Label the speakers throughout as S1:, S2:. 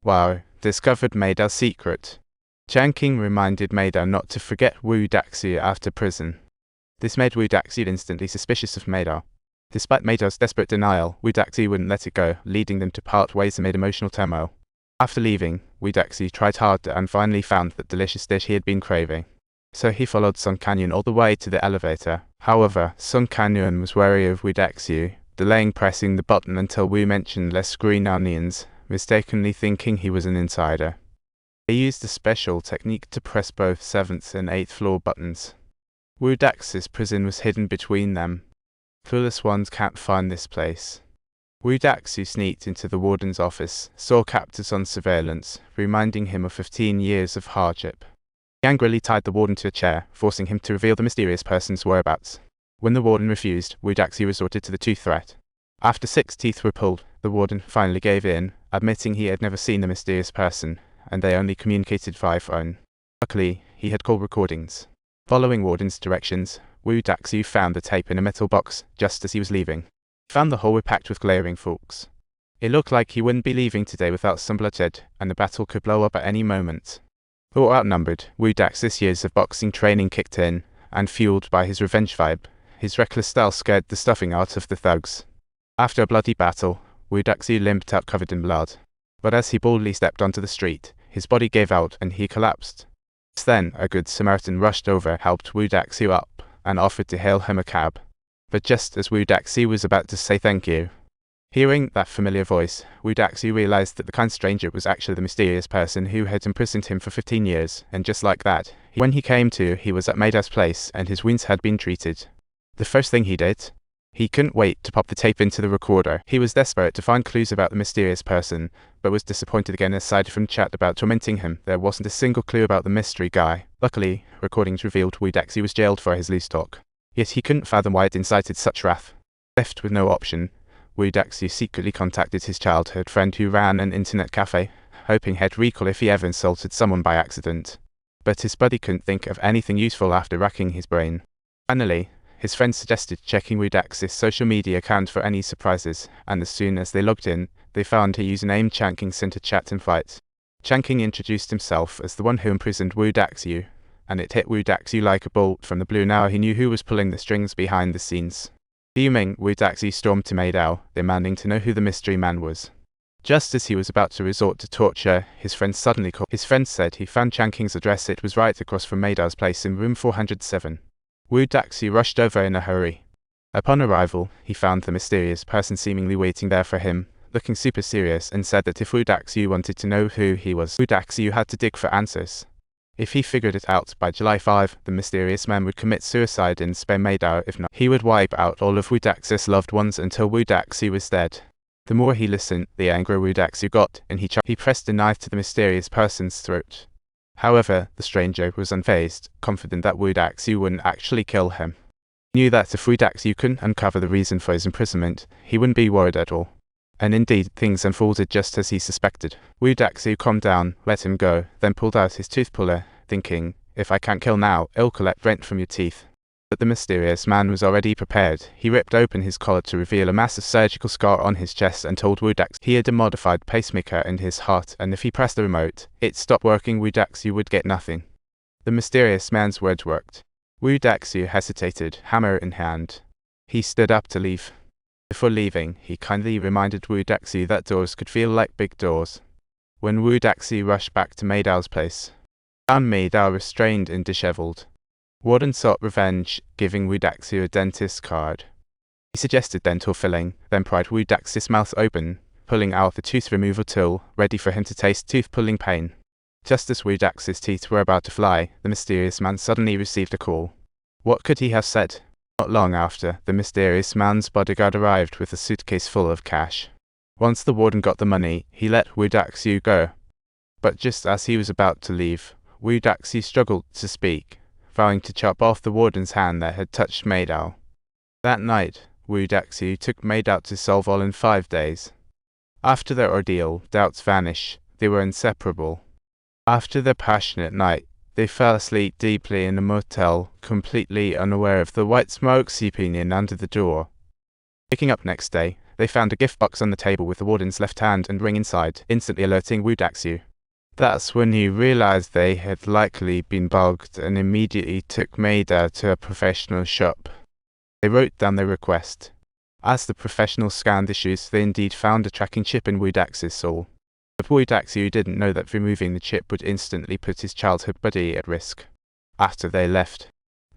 S1: Wow discovered Meidao's secret. Changqing reminded Meidao not to forget Wu Daxiu after prison. This made Wu Daxiu instantly suspicious of Meidao. Despite Meidao's desperate denial, Wu Daxiu wouldn't let it go, leading them to part ways amid emotional turmoil. After leaving, Wu Daxiu tried hard and finally found that delicious dish he had been craving. So he followed Song Kanyun all the way to the elevator. However, Song Kanyun was wary of Wu Daxiu, delaying pressing the button until Wu mentioned less green onions, mistakenly thinking he was an insider. They used a special technique to press both 7th and 8th floor buttons. Wu Daxiu's prison was hidden between them. Clueless ones can't find this place. Wu Daxiu sneaked into the warden's office, saw captors on surveillance, reminding him of 15 years of hardship. He angrily tied the warden to a chair, forcing him to reveal the mysterious person's whereabouts. When the warden refused, Wu Daxiu resorted to the tooth threat. After 6 teeth were pulled, the warden finally gave in, admitting he had never seen the mysterious person, and they only communicated via phone. Luckily, he had call recordings. Following warden's directions, Wu Daxiu found the tape in a metal box just as he was leaving. He found the hallway packed with glaring forks. It looked like he wouldn't be leaving today without some bloodshed, and the battle could blow up at any moment. Though outnumbered, Wu Daxiu's years of boxing training kicked in, and fueled by his revenge vibe, his reckless style scared the stuffing out of the thugs. After a bloody battle, Wu Daxiu limped out covered in blood. But as he boldly stepped onto the street, his body gave out and he collapsed. Just then, a good Samaritan rushed over, helped Wu Daxiu up, and offered to hail him a cab. But just as Wu Daxiu was about to say thank you, hearing that familiar voice, Wu Daxiu realized that the kind stranger was actually the mysterious person who had imprisoned him for 15 years, and just like that, when he came to, he was at Meidao's place and his wounds had been treated. The first thing he did, he couldn't wait to pop the tape into the recorder. He was desperate to find clues about the mysterious person, but was disappointed again aside from chat about tormenting him. There wasn't a single clue about the mystery guy. Luckily, recordings revealed Wu Daxiu was jailed for his loose talk. Yet he couldn't fathom why it incited such wrath. Left with no option, Wu Daxiu secretly contacted his childhood friend who ran an internet cafe, hoping he'd recall if he ever insulted someone by accident. But his buddy couldn't think of anything useful after racking his brain. Finally, his friend suggested checking Wu Daxiu's social media account for any surprises, and as soon as they logged in, they found a username Changqing sent a chat invite. Changqing introduced himself as the one who imprisoned Wu Daxiu, and it hit Wu Daxiu like a bolt from the blue. Now he knew who was pulling the strings behind the scenes. Fuming, Wu Daxiu stormed to Meidao, demanding to know who the mystery man was. Just as he was about to resort to torture, his friend suddenly called. His friend said he found Changqing's address. It was right across from Meidao's place in room 407. Wu Daxiu rushed over in a hurry. Upon arrival, he found the mysterious person seemingly waiting there for him, looking super serious, and said that if Wu Daxiu wanted to know who he was, Wu Daxiu had to dig for answers. If he figured it out by July 5, the mysterious man would commit suicide and spare Meidao. If not, he would wipe out all of Wu Daxiu's loved ones until Wu Daxiu was dead. The more he listened, the angrier Wu Daxiu got, and he pressed a knife to the mysterious person's throat. However, the stranger was unfazed, confident that Wu Daxiu wouldn't actually kill him. He knew that if Wu Daxiu couldn't uncover the reason for his imprisonment, he wouldn't be worried at all. And indeed, things unfolded just as he suspected. Wu Daxiu calmed down, let him go, then pulled out his tooth puller, thinking, if I can't kill now, it'll collect rent from your teeth. But the mysterious man was already prepared. He ripped open his collar to reveal a massive surgical scar on his chest and told Wu Daxiu he had a modified pacemaker in his heart, and if he pressed the remote, it stopped working. Wu Daxiu would get nothing. The mysterious man's words worked. Wu Daxiu hesitated, hammer in hand. He stood up to leave. Before leaving, he kindly reminded Wu Daxiu that doors could feel like big doors. When Wu Daxiu rushed back to Meidao's place, he found Meidao restrained and disheveled. Warden sought revenge, giving Wu Daxiu a dentist's card. He suggested dental filling, then pried Wu Daxiu's mouth open, pulling out the tooth removal tool, ready for him to taste tooth-pulling pain. Just as Wu Daxiu's teeth were about to fly, the mysterious man suddenly received a call. What could he have said? Not long after, the mysterious man's bodyguard arrived with a suitcase full of cash. Once the warden got the money, he let Wu Daxiu go. But just as he was about to leave, Wu Daxiu struggled to speak, vowing to chop off the warden's hand that had touched Meidao. That night, Wu Daxiu took Meidao to Solvol in 5 days. After their ordeal, doubts vanished. They were inseparable. After their passionate night, they fell asleep deeply in a motel, completely unaware of the white smoke seeping in under the door. Waking up next day, They found a gift box on the table with the warden's left hand and ring inside, instantly alerting Wu Daxiu. That's when he realized they had likely been bugged and immediately took Maida to a professional shop. They wrote down their request. As the professionals scanned issues, they indeed found a tracking chip in Wu Daxiu's soul. But Wu Daxiu didn't know that removing the chip would instantly put his childhood buddy at risk. After they left,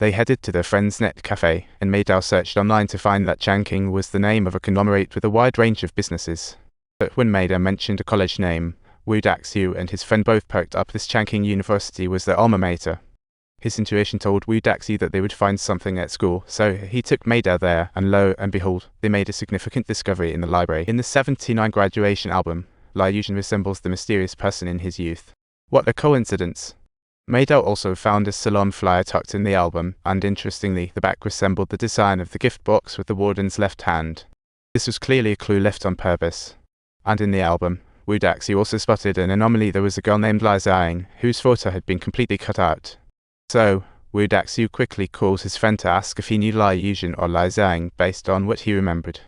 S1: they headed to their friend's net cafe, and Maida searched online to find that Changking was the name of a conglomerate with a wide range of businesses. But when Maida mentioned a college name, Wu Daxiu and his friend both perked up. This Changking University was their alma mater. His intuition told Wu Daxiu that they would find something at school, so he took Maida there, and lo and behold, they made a significant discovery in the library. In the '79 graduation album, Lai Yuzhen resembles the mysterious person in his youth. What a coincidence! Maida also found a salon flyer tucked in the album, and interestingly, the back resembled the design of the gift box with the warden's left hand. This was clearly a clue left on purpose. And in the album, Wu Daxiu also spotted an anomaly. There was a girl named Lai Zhang, whose photo had been completely cut out. So, Wu Daxiu quickly called his friend to ask if he knew Lai Yuzhen or Lai Zhang based on what he remembered.